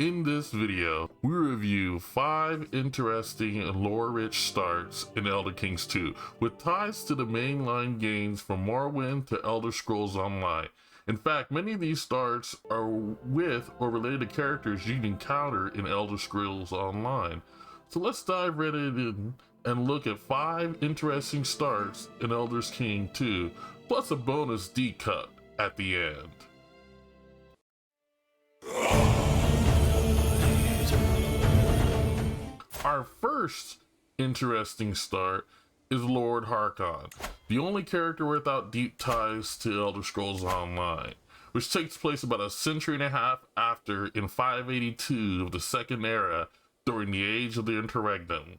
In this video, we review 5 interesting and lore-rich starts in Elder Kings 2, with ties to the mainline games from Morrowind to Elder Scrolls Online. In fact, many of these starts are with or related to characters you'd encounter in Elder Scrolls Online. So let's dive right in and look at 5 interesting starts in Elder Kings 2, plus a bonus decut at the end. Our first interesting start is Lord Harkon, the only character without deep ties to Elder Scrolls Online, which takes place about a century and a half after in 582 of the Second Era during the Age of the Interregnum.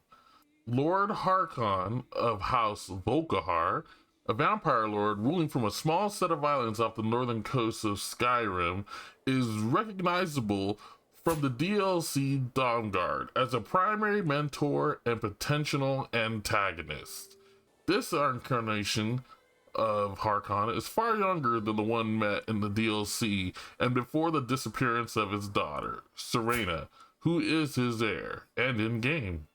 Lord Harkon of House Volkihar, a vampire lord ruling from a small set of islands off the northern coast of Skyrim, is recognizable from the DLC Dawnguard as a primary mentor and potential antagonist. This incarnation of Harkon is far younger than the one met in the DLC and before the disappearance of his daughter, Serena, who is his heir, and in-game.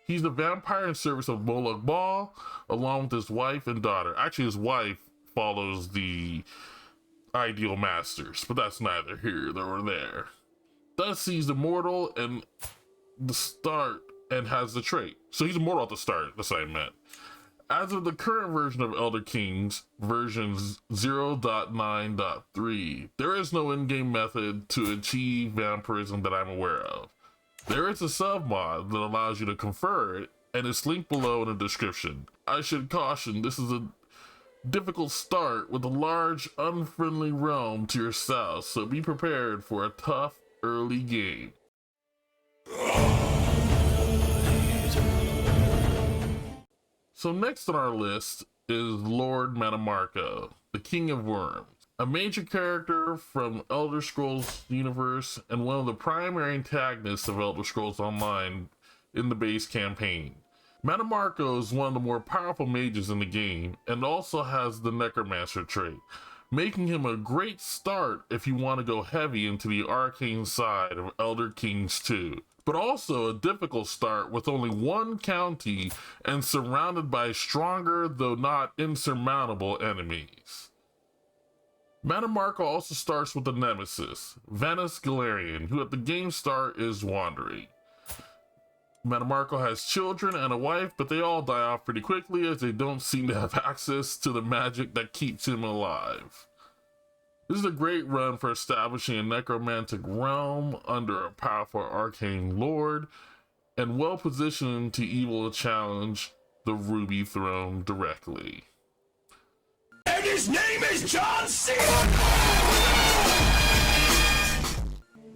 He's the vampire in service of Moloch Ball, along with his wife and daughter. Actually, his wife follows the ideal masters, but that's neither here nor there. Thus, he's immortal and the start and has the trait. So he's immortal at the start, the same meant. As of the current version of Elder Kings, version 0.9.3, there is no in-game method to achieve vampirism that I'm aware of. There is a sub-mod that allows you to confer it, and it's linked below in the description. I should caution, this is a difficult start with a large, unfriendly realm to your south, so be prepared for a tough early game. So next on our list is Lord Mannimarco, the King of Worms, a major character from Elder Scrolls universe and one of the primary antagonists of Elder Scrolls Online in the base campaign. Mannimarco is one of the more powerful mages in the game and also has the Necromancer trait, making him a great start if you want to go heavy into the arcane side of Elder Kings 2, but also a difficult start with only one county and surrounded by stronger though not insurmountable enemies. Mannimarco also starts with the nemesis, Vanus Galarian, who at the game start is wandering. Mannimarco has children and a wife, but they all die off pretty quickly as they don't seem to have access to the magic that keeps him alive. This is a great run for establishing a necromantic realm under a powerful arcane lord, and well positioned to evil challenge the Ruby Throne directly. And his name is John C.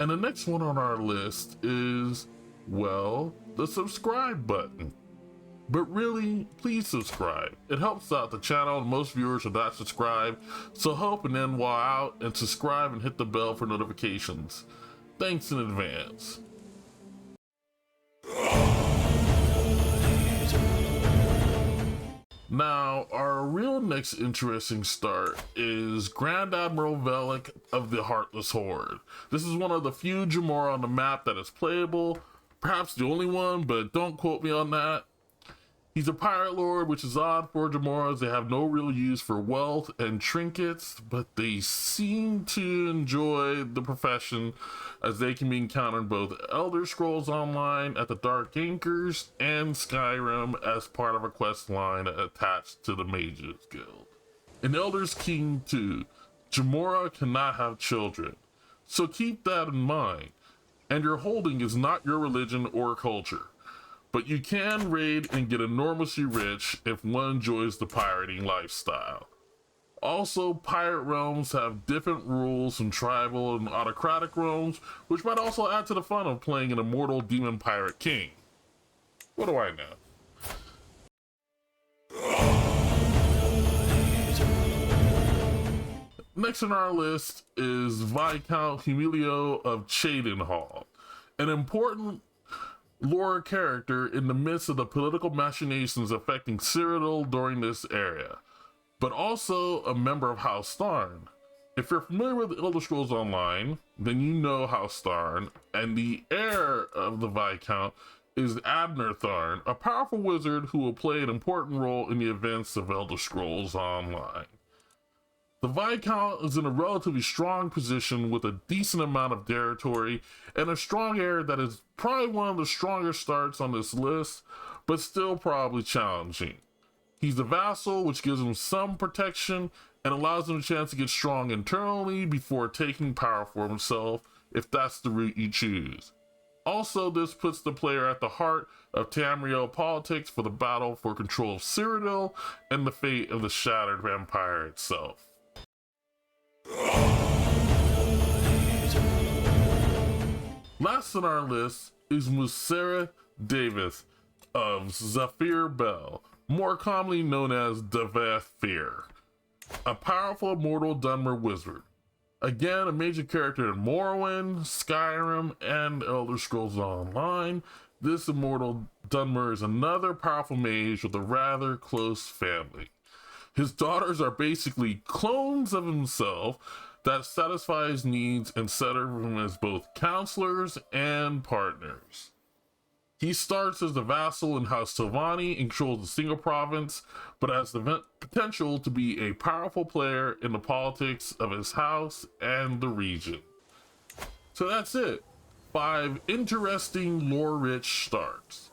And the next one on our list is, well, the subscribe button. But really, please subscribe. It helps out the channel and most viewers are not subscribed, so help an end while out and subscribe and hit the bell for notifications. Thanks in advance. Now, our real next interesting start is Grand Admiral Velehk of the Heartless Horde. This is one of the few Jamora on the map that is playable, perhaps the only one, but don't quote me on that. He's a pirate lord, which is odd for Jamoras. They have no real use for wealth and trinkets, but they seem to enjoy the profession as they can be encountered in both Elder Scrolls Online at the Dark Anchors and Skyrim as part of a quest line attached to the Mages Guild. In Elder Kings 2, Jamora cannot have children, so keep that in mind. And your holding is not your religion or culture. But you can raid and get enormously rich if one enjoys the pirating lifestyle. Also, pirate realms have different rules from tribal and autocratic realms, which might also add to the fun of playing an immortal demon pirate king. What do I know? Next on our list is Viscount Humilio of Cheydinhal, an important lore character in the midst of the political machinations affecting Cyrodiil during this era, but also a member of House Tharn. If you're familiar with Elder Scrolls Online, then you know House Tharn, and the heir of the Viscount is Admiral, a powerful wizard who will play an important role in the events of Elder Scrolls Online. The Viscount is in a relatively strong position with a decent amount of territory and a strong heir that is probably one of the stronger starts on this list, but still probably challenging. He's a vassal, which gives him some protection and allows him a chance to get strong internally before taking power for himself, if that's the route you choose. Also, this puts the player at the heart of Tamriel politics for the battle for control of Cyrodiil and the fate of the Shattered Empire itself. Last on our list is Muthsera Divayth of Zephyr Bell, more commonly known as Divayth, a powerful immortal Dunmer wizard. Again, a major character in Morrowind, Skyrim, and Elder Scrolls Online, this immortal Dunmer is another powerful mage with a rather close family. His daughters are basically clones of himself that satisfy his needs and serve him as both counselors and partners. He starts as a vassal in House Silvani and controls a single province, but has the potential to be a powerful player in the politics of his house and the region. So that's it. 5 interesting lore-rich starts.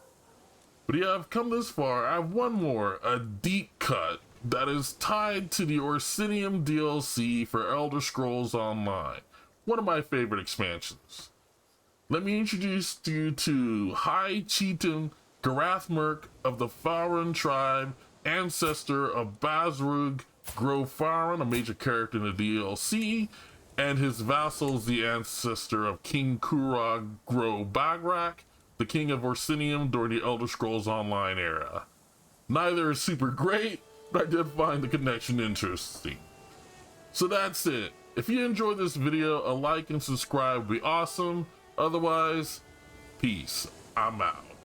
But yeah, I've come this far. I have one more, a deep cut that is tied to the Orsinium DLC for Elder Scrolls Online, one of my favorite expansions. Let me introduce you to High Chieftain Garathmerk of the Faran tribe, ancestor of Bazrug Grofaran, a major character in the DLC, and his vassals, the ancestor of King Kurag Gro Bagrak, the king of Orsinium during the Elder Scrolls Online era. Neither is super great, but I did find the connection interesting. So that's it. If you enjoyed this video, a like and subscribe would be awesome. Otherwise, peace. I'm out.